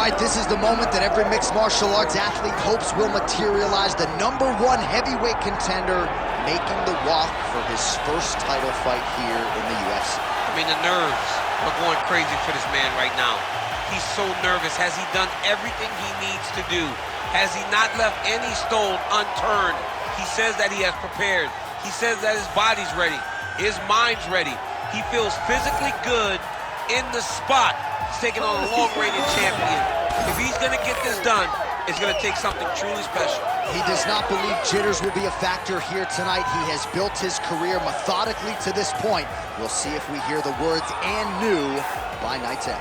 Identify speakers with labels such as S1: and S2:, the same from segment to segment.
S1: right, this is the moment that every mixed martial arts athlete hopes will materialize. The #1 heavyweight contender making the walk for his first title fight here in the UFC.
S2: I mean, the nerves are going crazy for this man right now. He's so nervous. Has he done everything he needs to do? Has he not left any stone unturned? He says that he has prepared. He says that his body's ready. His mind's ready. He feels physically good in the spot. He's taking on a long-reigning champion. If he's gonna get this done, it's gonna take something truly special.
S1: He does not believe jitters will be a factor here tonight. He has built his career methodically to this point. We'll see if we hear the words "and new" by night's end.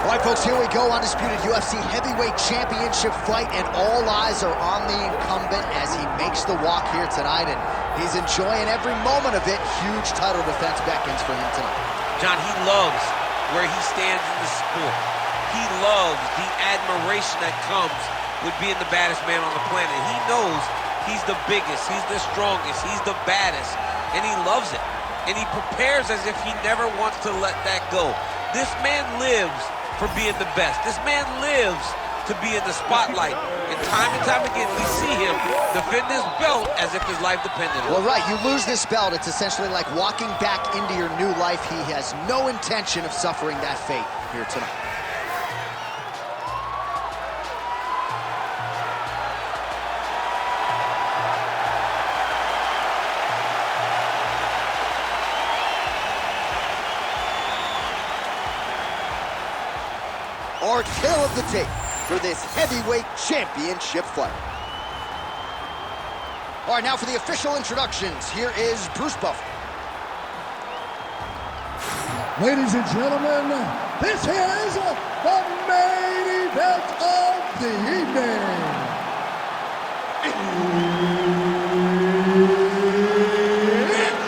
S1: All right, folks, here we go. Undisputed UFC heavyweight championship fight, and all eyes are on the incumbent as he makes the walk here tonight, and he's enjoying every moment of it. Huge title defense beckons for him tonight.
S2: John, he loves where he stands in the sport. He loves the admiration that comes with being the baddest man on the planet. He knows he's the biggest, he's the strongest, he's the baddest, and he loves it. And he prepares as if he never wants to let that go. This man lives for being the best. This man lives to be in the spotlight. And time again, we see him defend this belt as if his life depended on it.
S1: Well, right, you lose this belt, it's essentially like walking back into your new life. He has no intention of suffering that fate here tonight. Our tale of the tape for this heavyweight championship fight. All right, now for the official introductions, here is Bruce Buffer.
S3: Ladies and gentlemen, this is the main event of the evening. It's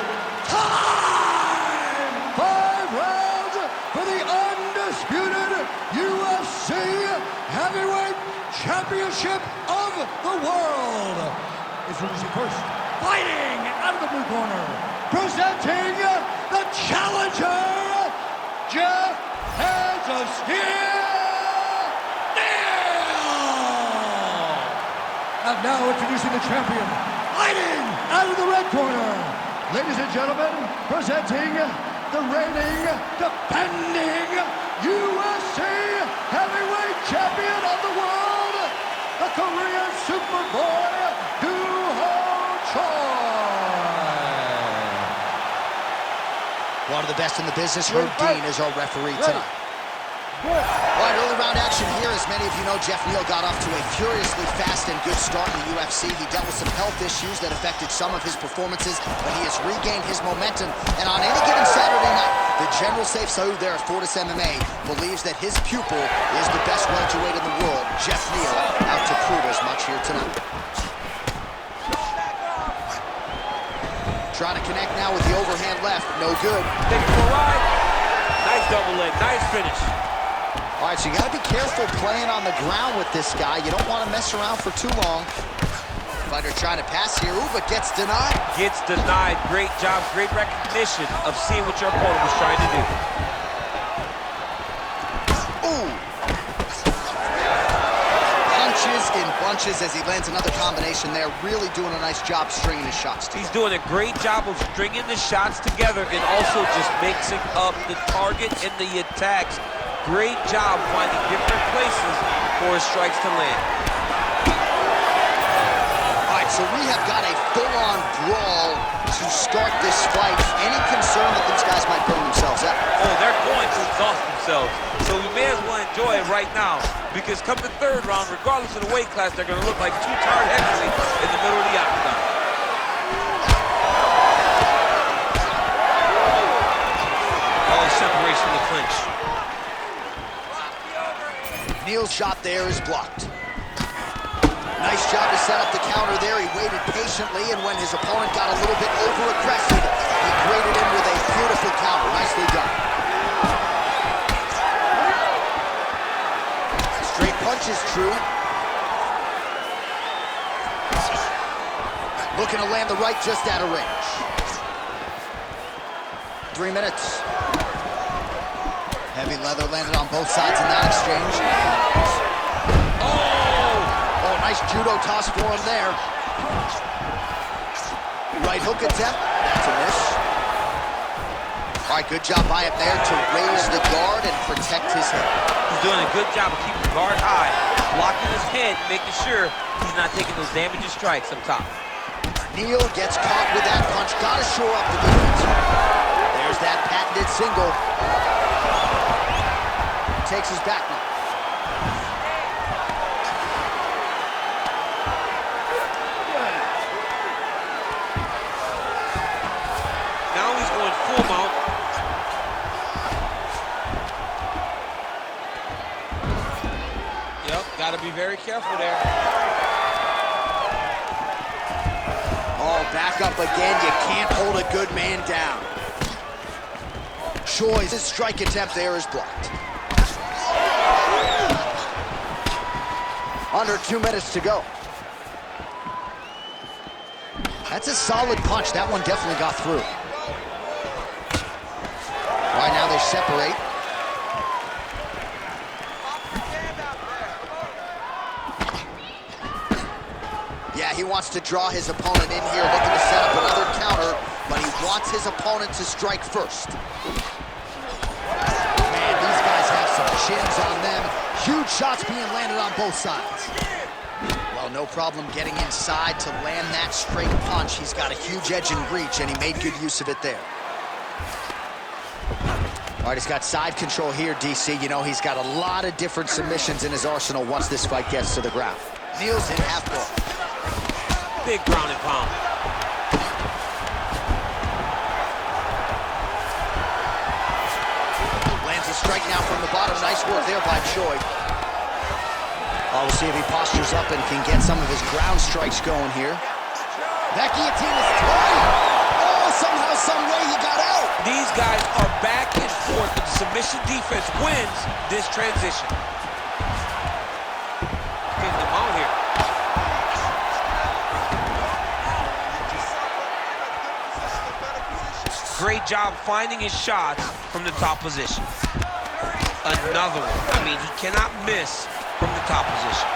S3: time! 5 rounds for the undisputed UFC Heavyweight Championship of the world. Introducing first, fighting out of the blue corner, presenting the challenger, Jeff Hands of Steel, Neal! And now introducing the champion, fighting out of the red corner, ladies and gentlemen, presenting the reigning, defending UFC Heavyweight Champion of the world, the Korean Superboy,
S1: One of the best in the business, Herb Dean, is our referee tonight. All right, early round action here. As many of you know, Jeff Neal got off to a furiously fast and good start in the UFC. He dealt with some health issues that affected some of his performances, but he has regained his momentum. And on any given Saturday night, the General Safe Saud there at Fortis MMA believes that his pupil is the best welterweight in the world. Jeff Neal out to prove as much here tonight. Trying to connect now with the overhand left. No good.
S2: Take it for a ride. Nice double leg. Nice finish.
S1: All right, so you got to be careful playing on the ground with this guy. You don't want to mess around for too long. Fighter trying to pass here. Ooh, but gets denied.
S2: Gets denied. Great job. Great recognition of seeing what your opponent was trying to do.
S1: Ooh. In bunches as he lands another combination there. Really doing a nice job stringing his shots together.
S2: He's doing a great job of stringing the shots together and also just mixing up the target and the attacks. Great job finding different places for his strikes to land.
S1: All right, so we have got a full-on brawl to start this fight. Any concern that these guys might burn themselves out?
S2: Oh, they're going to exhaust themselves. So we may as well enjoy it right now, because come the third round, regardless of the weight class, they're going to look like two tired heavyweights in the middle of the octagon. Oh, separation in the clinch.
S1: Neal's shot there is blocked. Nice job to set up the counter there. He waited patiently, and when his opponent got a little bit over-aggressive, he graded in with a beautiful counter. Nicely done. Straight punch is true. Looking to land the right just out of range. 3 minutes. Heavy leather landed on both sides in that exchange. Oh, nice judo toss for him there. Right hook attempt. That's a miss. All right, good job by him there to raise the guard and protect his head.
S2: He's doing a good job of keeping the guard high, blocking his head, making sure he's not taking those damaging strikes up top.
S1: Neal gets caught with that punch. Gotta shore up the defense. There's that patented single. Takes his back now.
S2: Now he's going full mount. Yep, gotta be very careful there.
S1: Oh, back up again. You can't hold a good man down. Choi's strike attempt there is blocked. Under 2 minutes to go. That's a solid punch. That one definitely got through. Right now they separate. Yeah, he wants to draw his opponent in here, looking to set up another counter, but he wants his opponent to strike first. Man, these guys have some chins on them. Huge shots being landed on both sides. Well, no problem getting inside to land that straight punch. He's got a huge edge and reach, and he made good use of it there. All right, he's got side control here, DC. You know, he's got a lot of different submissions in his arsenal once this fight gets to the ground. Neal's in half guard.
S2: Big ground and pound.
S1: Lands a strike now from the bottom. Nice work there by Choi. Oh, we'll see if he postures up and can get some of his ground strikes going here. That guillotine is tight. Oh, somehow, some way he got out.
S2: These guys are back and forth. The submission defense wins this transition. Getting them out here. Great job finding his shots from the top position. Another one. I mean, he cannot miss from the top position.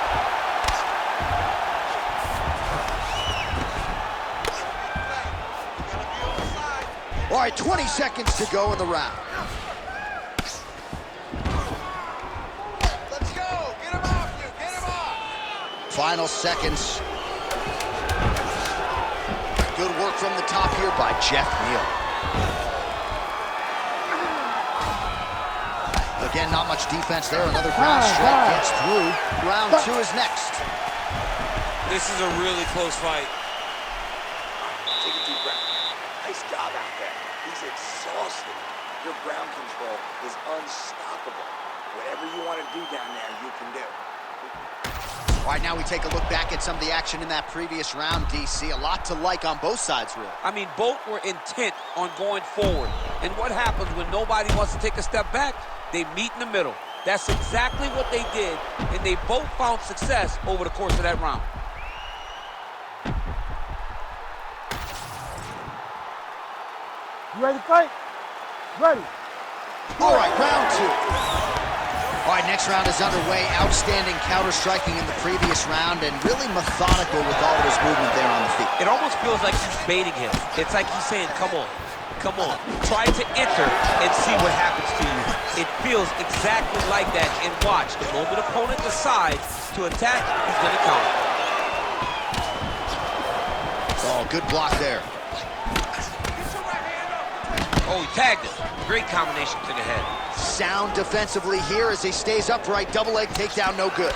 S1: All right, 20 seconds to go in the round.
S4: Let's go! Get him off you! Get him off!
S1: Final seconds. Good work from the top here by Jeff Neal. Again, not much defense there. Another ground strike gets through. Round 2 is next.
S2: This is a really close fight.
S4: Take a deep breath. Nice job out there. He's exhausted. Your ground control is unstoppable. Whatever you want to do down there, you can do.
S1: All right, now we take a look back at some of the action in that previous round, DC. A lot to like on both sides, really.
S2: I mean, both were intent on going forward. And what happens when nobody wants to take a step back? They meet in the middle. That's exactly what they did, and they both found success over the course of that round.
S5: You ready to fight? Ready.
S1: All right, round 2. All right, next round is underway. Outstanding counter-striking in the previous round and really methodical with all of his movement there on the feet.
S2: It almost feels like he's baiting him. It's like he's saying, come on, come on. Try to enter and see what happens to you. It feels exactly like that. And watch, the moment opponent decides to attack, he's going to counter.
S1: Oh, good block there.
S2: Oh, he tagged him. Great combination to the head.
S1: Sound defensively here as he stays upright. Double leg takedown, no good.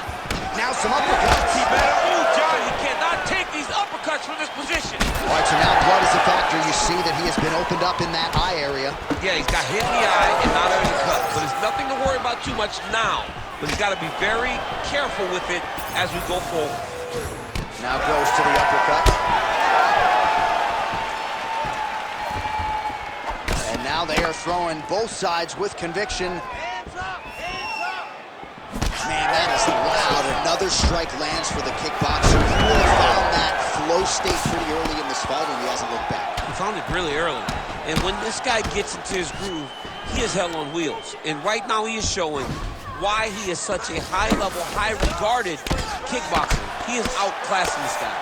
S1: Now some uppercuts.
S2: He better move, John. He cannot take these uppercuts from this position.
S1: All right, so now blood is a factor. You see that he has been opened up in that eye area.
S2: Yeah, he's got hit in the eye and not able to cut. But there's nothing to worry about too much now. But he's got to be very careful with it as we go forward.
S1: Now goes to the uppercut. And now they are throwing both sides with conviction.
S4: Hands up! Hands up!
S1: Man, that is loud. Another strike lands for the kickboxer. He really found that flow state pretty early in this fight, and he hasn't looked back.
S2: He found it really early. And when this guy gets into his groove, he is hell on wheels. And right now he is showing why he is such a high-level, high-regarded kickboxer. He is outclassing this guy.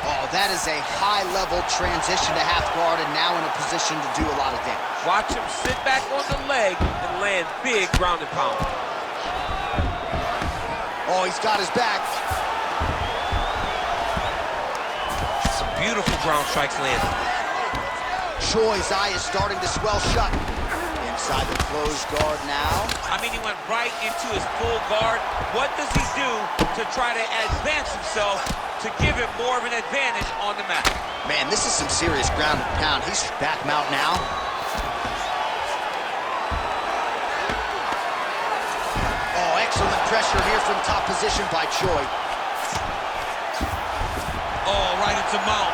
S1: Oh, that is a high-level transition to half guard, and now in a position to do a lot of damage.
S2: Watch him sit back on the leg and land big ground and pound.
S1: Oh, he's got his back.
S2: Some beautiful ground strikes landed.
S1: Choi's eye is starting to swell shut. Inside the closed guard now.
S2: I mean, he went right into his full guard. What does he do to try to advance himself to give him more of an advantage on the mat?
S1: Man, this is some serious ground and pound. He's back mount now. Oh, excellent pressure here from top position by Choi.
S2: Oh, right into mount.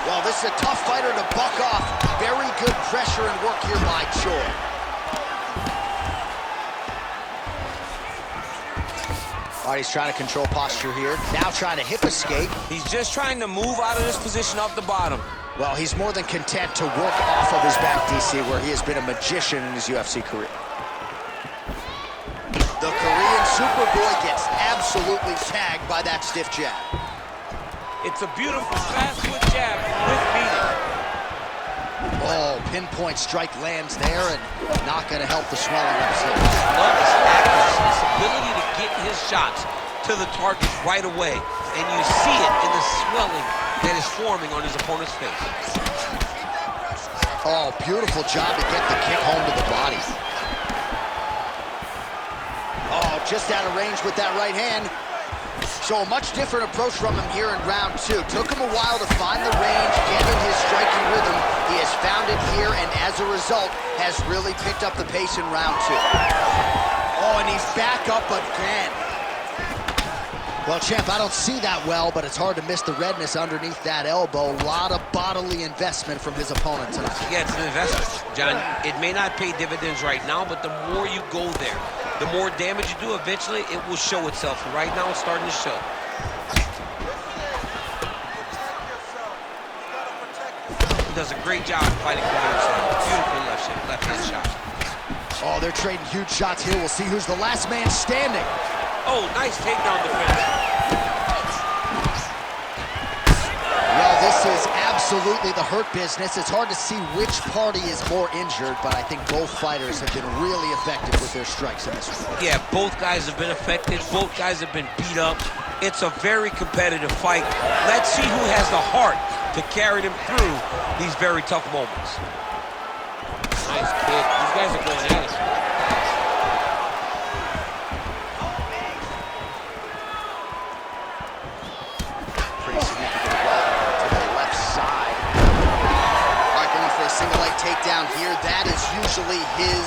S1: Well, this is a tough fighter to buck off. Very good pressure and work here by Choi. All right, he's trying to control posture here. Now trying to hip escape.
S2: He's just trying to move out of this position off the bottom.
S1: Well, he's more than content to work off of his back, DC, where he has been a magician in his UFC career. The Korean Superboy gets absolutely tagged by that stiff jab.
S2: It's a beautiful fast-foot jab with beating.
S1: Oh, pinpoint strike lands there and not going to help the swelling up his hips.
S2: Love his accuracy, his ability to get his shots to the target right away. And you see it in the swelling that is forming on his opponent's face.
S1: Oh, beautiful job to get the kick home to the body. Oh, just out of range with that right hand. So a much different approach from him here in round two. Took him a while to find the range, get in his striking rhythm. He has found it here, and as a result, has really picked up the pace in round two. Oh, and he's back up again. Well, champ, I don't see that well, but it's hard to miss the redness underneath that elbow. A lot of bodily investment from his opponent tonight.
S2: Yeah, it's an investment, John. It may not pay dividends right now, but the more you go there, the more damage you do, eventually it will show itself. And right now, it's starting to show. He does a great job fighting for himself. Beautiful left-hand shot.
S1: Oh, they're trading huge shots here. We'll see who's the last man standing.
S2: Oh, nice takedown defense.
S1: Well, this is absolutely the hurt business. It's hard to see which party is more injured, but I think both fighters have been really effective with their strikes in this one.
S2: Yeah, both guys have been affected. Both guys have been beat up. It's a very competitive fight. Let's see who has the heart to carry them through these very tough moments. Nice kick. These guys are going at it.
S1: Pretty significant welcome to the left side. All right, going for a single leg takedown here. That is usually his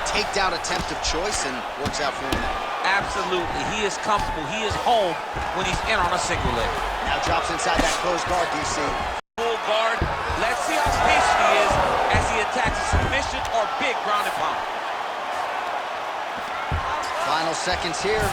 S1: takedown attempt of choice and works out for him now.
S2: Absolutely. He is comfortable. He is home when he's in on a single leg.
S1: Now drops inside that closed guard, DC.
S2: Full guard. Let's see how patient he is as he attacks a submission or big ground and pound.
S1: Final seconds here.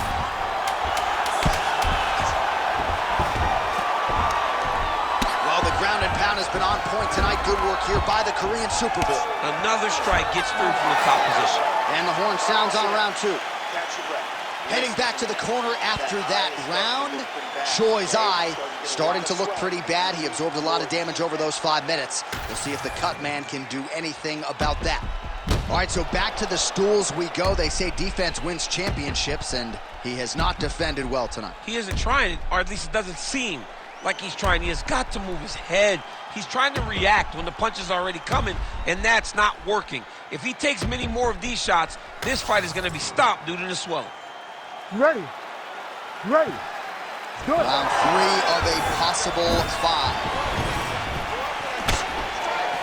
S1: Well, the ground and pound has been on point tonight. Good work here by the Korean Superboy.
S2: Another strike gets through from the top position.
S1: And the horn sounds on round two.
S4: Catch your breath.
S1: Heading back to the corner after that round, Choi's eye starting to look pretty bad. He absorbed a lot of damage over those 5 minutes. We'll see if the cut man can do anything about that. All right, so back to the stools we go. They say defense wins championships, and he has not defended well tonight.
S2: He isn't trying, or at least it doesn't seem like he's trying. He has got to move his head. He's trying to react when the punch is already coming, and that's not working. If he takes many more of these shots, this fight is going to be stopped due to the swelling.
S5: You ready? You ready? Good.
S1: Round 3 of a possible 5.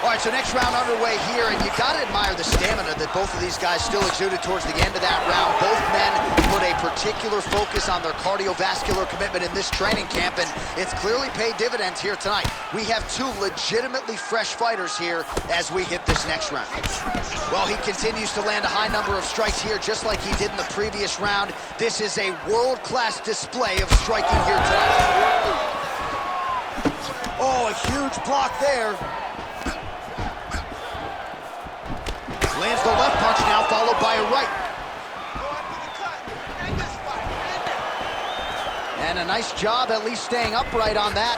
S1: All right, so next round underway here, and you got to admire the stamina that both of these guys still exuded towards the end of that round. Both men put a particular focus on their cardiovascular commitment in this training camp, and it's clearly paid dividends here tonight. We have two legitimately fresh fighters here as we hit this next round. Well, he continues to land a high number of strikes here, just like he did in the previous round. This is a world-class display of striking here tonight. Oh, a huge block there. Lands the left punch now, followed by a right. And a nice job at least staying upright on that.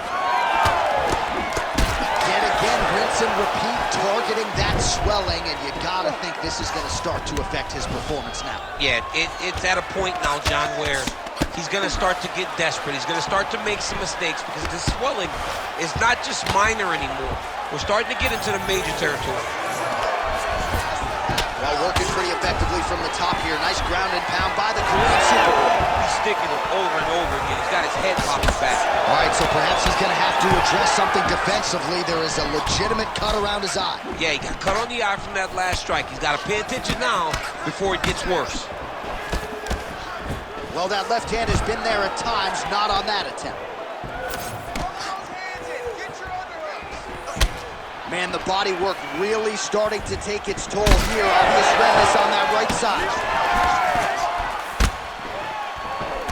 S1: Yet again, rinse and repeat, targeting that swelling, and you gotta think this is gonna start to affect his performance now.
S2: Yeah, it's at a point now, John, where he's gonna start to get desperate. He's gonna start to make some mistakes because this swelling is not just minor anymore. We're starting to get into the major territory.
S1: Well, working pretty effectively from the top here. Nice ground and pound by the Korean Super.
S2: He's sticking it over and over again. He's got his head popping back.
S1: All right, so perhaps he's going to have to address something defensively. There is a legitimate cut around his eye.
S2: Yeah, he got cut on the eye from that last strike. He's got to pay attention now before it gets worse.
S1: Well, that left hand has been there at times, not on that attempt. Man, the body work really starting to take its toll here. Obvious redness on that right side.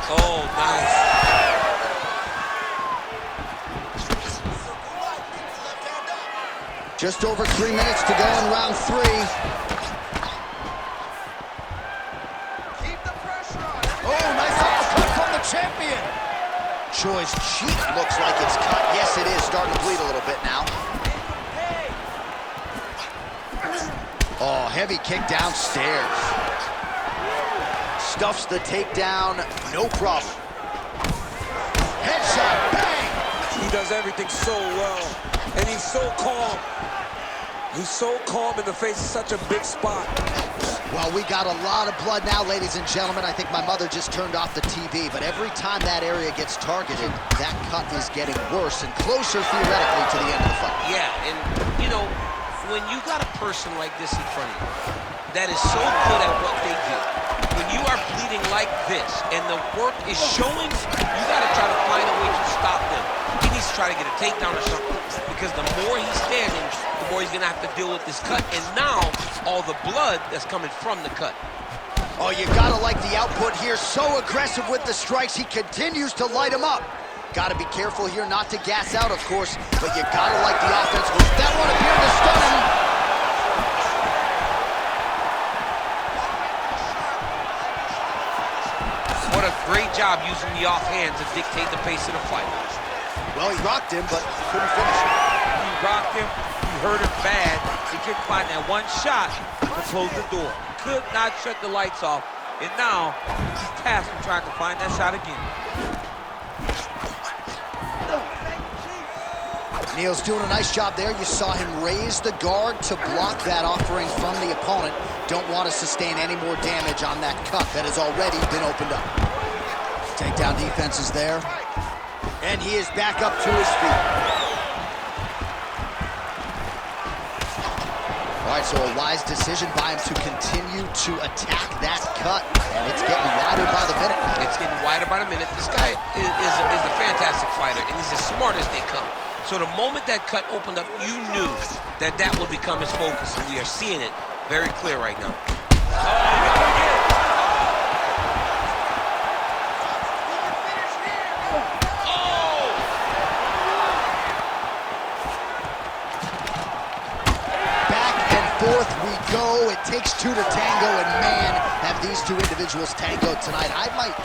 S2: Oh, nice.
S1: Just over 3 minutes to go in round 3. Oh, nice uppercut from the champion. Choi's cheek looks like it's cut. Yes, it is. Starting to bleed a little bit now. Oh, heavy kick downstairs. Stuffs the takedown, no problem. Headshot, bang!
S6: He does everything so well, and he's so calm. He's so calm in the face of such a big spot.
S1: Well, we got a lot of blood now, ladies and gentlemen. I think my mother just turned off the TV, but every time that area gets targeted, that cut is getting worse and closer, theoretically, to the end of the fight.
S2: Yeah, and, you know, when you got a person like this in front of you that is so good at what they do, when you are bleeding like this and the work is showing, you got to try to find a way to stop them. He needs to try to get a takedown or something, because the more he's standing, the more he's going to have to deal with this cut, and now all the blood that's coming from the cut.
S1: Oh, you got to like the output here. So aggressive with the strikes. He continues to light him up. Got to be careful here not to gas out, of course, but you got to like the offense. That one appeared to stun him.
S2: What a great job using the offhand to dictate the pace of the fight.
S1: Well, he rocked him, but couldn't finish it.
S2: He rocked him, he hurt him bad. He couldn't find that one shot to close the door. Could not shut the lights off, and now he's tasked with trying to find that shot again.
S1: Neal's doing a nice job there. You saw him raise the guard to block that offering from the opponent. Don't want to sustain any more damage on that cut that has already been opened up. Takedown defense is there. And he is back up to his feet. All right, so a wise decision by him to continue to attack that cut. And it's getting wider by the minute.
S2: It's getting wider by the minute. This guy is a fantastic fighter, and he's as smart as they come. So the moment that cut opened up, you knew that that would become his focus, and we are seeing it very clear right now.
S1: Back and forth we go. It takes two to tango, and man, have these two individuals tangoed tonight. I might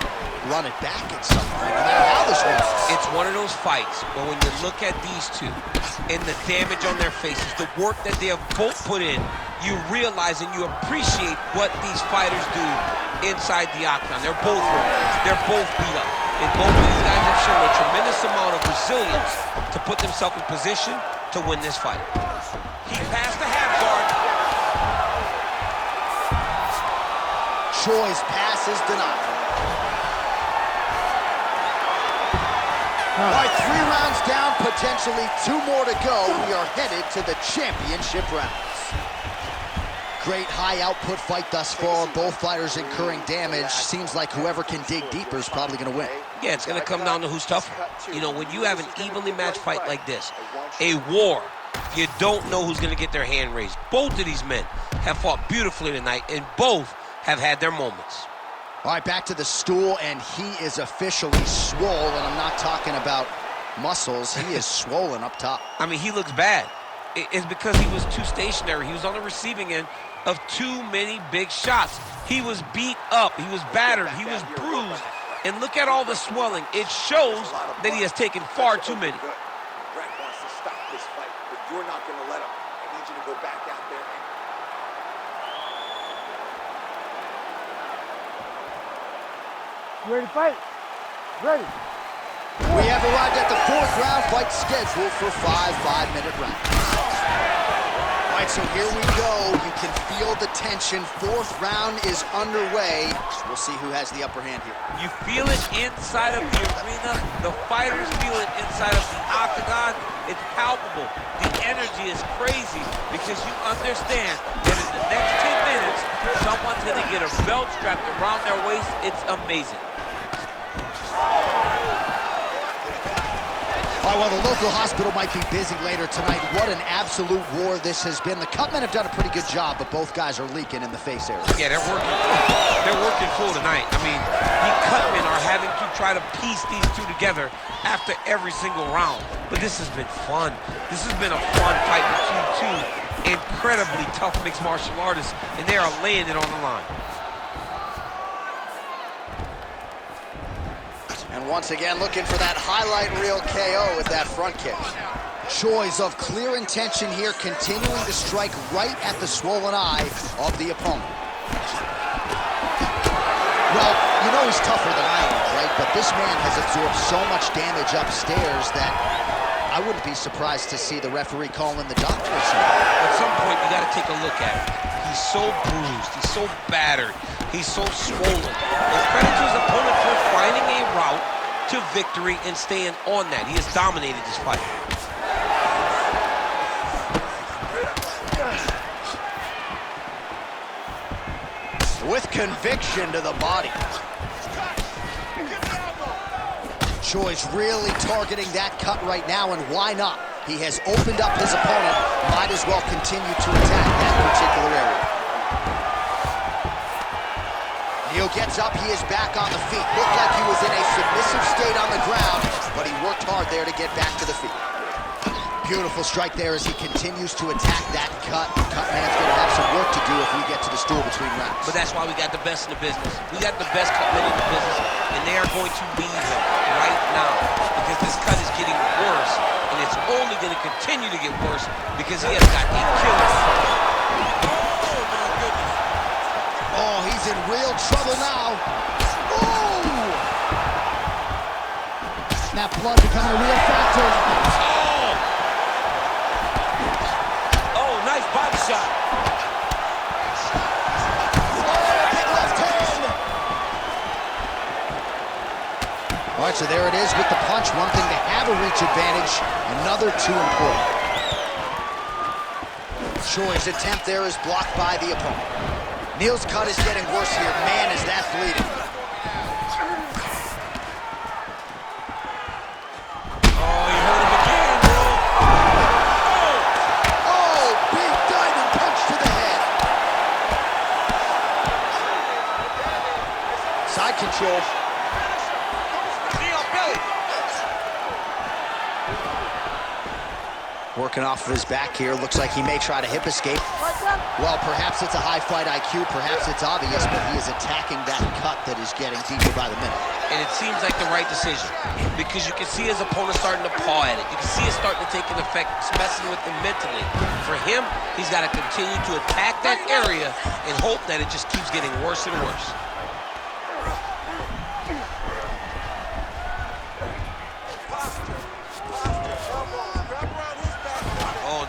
S1: run it back at some point, no matter how this works.
S2: It's one of those fights where when you look at these two and the damage on their faces, the work that they have both put in, you realize and you appreciate what these fighters do inside the octagon. They're both hurt. They're both beat up. And both of these guys have shown a tremendous amount of resilience to put themselves in position to win this fight. He passed the half guard.
S1: Choi's pass is denied. All right, 3 rounds down, potentially 2 more to go. We are headed to the championship rounds. Great high-output fight thus far. Both fighters incurring damage. Seems like whoever can dig deeper is probably going to win.
S2: Yeah, it's going to come down to who's tougher. You know, when you have an evenly matched fight like this, a war, you don't know who's going to get their hand raised. Both of these men have fought beautifully tonight, and both have had their moments.
S1: All right, back to the stool, and he is officially swole, and I'm not talking about muscles. He is swollen up top.
S2: I mean, he looks bad. It's because he was too stationary. He was on the receiving end of too many big shots. He was beat up. He was battered. He was bruised. And look at all the swelling. It shows that he has taken far too many.
S4: Brett wants to stop this fight, but you're not going to let him. I need you to go back out there and...
S5: You ready to fight? Ready.
S1: We have arrived at the 4th round, fight scheduled for 5 5-minute rounds. All right, so here we go. You can feel the tension. 4th round is underway. We'll see who has the upper hand here.
S2: You feel it inside of the arena. The fighters feel it inside of the octagon. It's palpable. The energy is crazy because you understand that in the next 10 minutes, someone's going to get a belt strapped around their waist. It's amazing.
S1: All right, well, the local hospital might be busy later tonight. What an absolute war this has been. The Cutmen have done a pretty good job, but both guys are leaking in the face area.
S2: Yeah, they're working full tonight. I mean, the Cutmen are having to try to piece these two together after every single round. But this has been fun. This has been a fun fight between two incredibly tough mixed martial artists, and they are laying it on the line.
S1: And once again, looking for that highlight reel KO with that front kick. Choice of clear intention here, continuing to strike right at the swollen eye of the opponent. Well, you know he's tougher than I am, right? But this man has absorbed so much damage upstairs that I wouldn't be surprised to see the referee call in the doctors.
S2: At some point, you got to take a look at it. He's so bruised, he's so battered, he's so swollen. And credit to his opponent for finding a route to victory and staying on that. He has dominated this fight.
S1: With conviction to the body. Choi's really targeting that cut right now, and why not? He has opened up his opponent, might as well continue to attack that particular area. Neal gets up, he is back on the feet. Looked like he was in a submissive state on the ground, but he worked hard there to get back to the feet. Beautiful strike there as he continues to attack that cut. Cutman's gonna have some work to do if we get to the stool between rounds.
S2: But that's why we got the best in the business. We got the best cutman in the business, and they are going to leave him right now because this cut is getting worse, and it's only going to continue to get worse because he has got a killer.
S6: Oh, my goodness.
S1: Oh, he's in real trouble now. Oh! That blood becoming a real factor.
S6: Oh, nice body shot.
S1: All right, so there it is with the punch. One thing to have a reach advantage, another too important. Choi's attempt there is blocked by the opponent. Neal's cut is getting worse here. Man, is that bleeding.
S6: Oh, you hurt him again, bro.
S1: Oh, big diving punch to the head. Side control. Working off of his back here. Looks like he may try to hip escape. Well, perhaps it's a high fight IQ. Perhaps it's obvious, but he is attacking that cut that is getting deeper by the minute.
S2: And it seems like the right decision because you can see his opponent starting to paw at it. You can see it starting to take an effect. It's messing with him mentally. For him, he's got to continue to attack that area and hope that it just keeps getting worse and worse.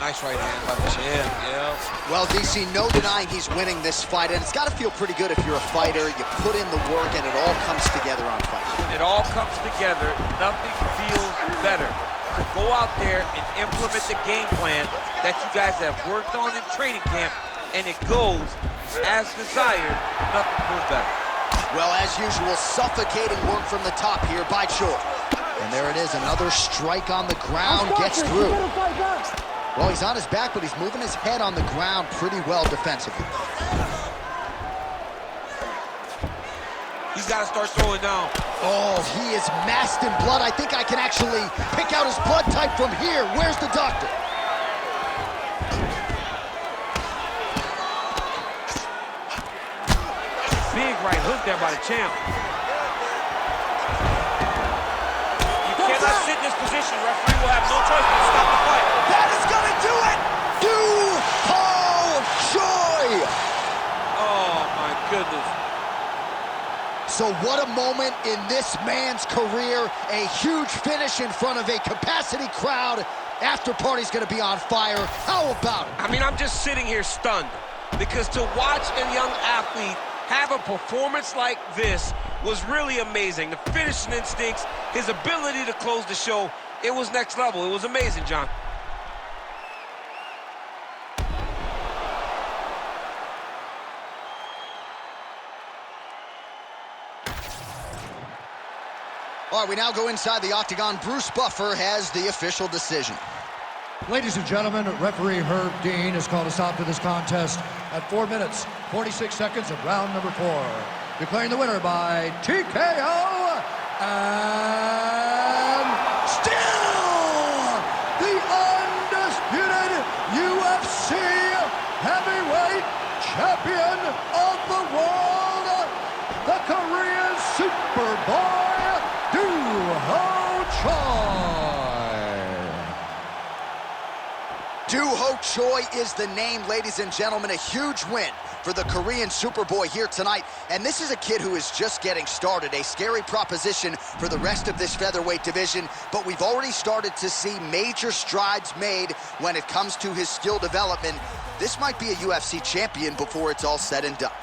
S2: Nice right hand by the chin, yeah.
S1: Well, DC, no denying he's winning this fight, and it's got to feel pretty good if you're a fighter. You put in the work, and it all comes together on fight.
S2: It all comes together. Nothing feels better to go out there and implement the game plan that you guys have worked on in training camp, and it goes as desired. Nothing feels better.
S1: Well, as usual, suffocating work from the top here by Choi. And there it is, another strike on the ground, gets through. Well, he's on his back, but he's moving his head on the ground pretty well defensively.
S2: He's got to start throwing down.
S1: Oh, he is masked in blood. I think I can actually pick out his blood type from here. Where's the doctor?
S2: Big right hook there by the champ. You cannot sit in this position. Referee will have no choice but to stop the fight.
S1: That is gonna do it! Choi!
S2: Oh, my goodness.
S1: So what a moment in this man's career. A huge finish in front of a capacity crowd. After party's gonna be on fire. How about it?
S2: I mean, I'm just sitting here stunned because to watch a young athlete have a performance like this was really amazing. The finishing instincts, his ability to close the show, it was next level. It was amazing, John.
S1: All right, we now go inside the octagon. Bruce Buffer has the official decision.
S3: Ladies and gentlemen, referee Herb Dean has called a stop to this contest at 4 minutes, 46 seconds of round number 4. Declaring the winner by TKO and still the undisputed UFC heavyweight champion of the world, the Korean Superboy, Duho Choi.
S1: Duho Choi is the name, ladies and gentlemen. A huge win for the Korean Superboy here tonight. And this is a kid who is just getting started. A scary proposition for the rest of this featherweight division. But we've already started to see major strides made when it comes to his skill development. This might be a UFC champion before it's all said and done.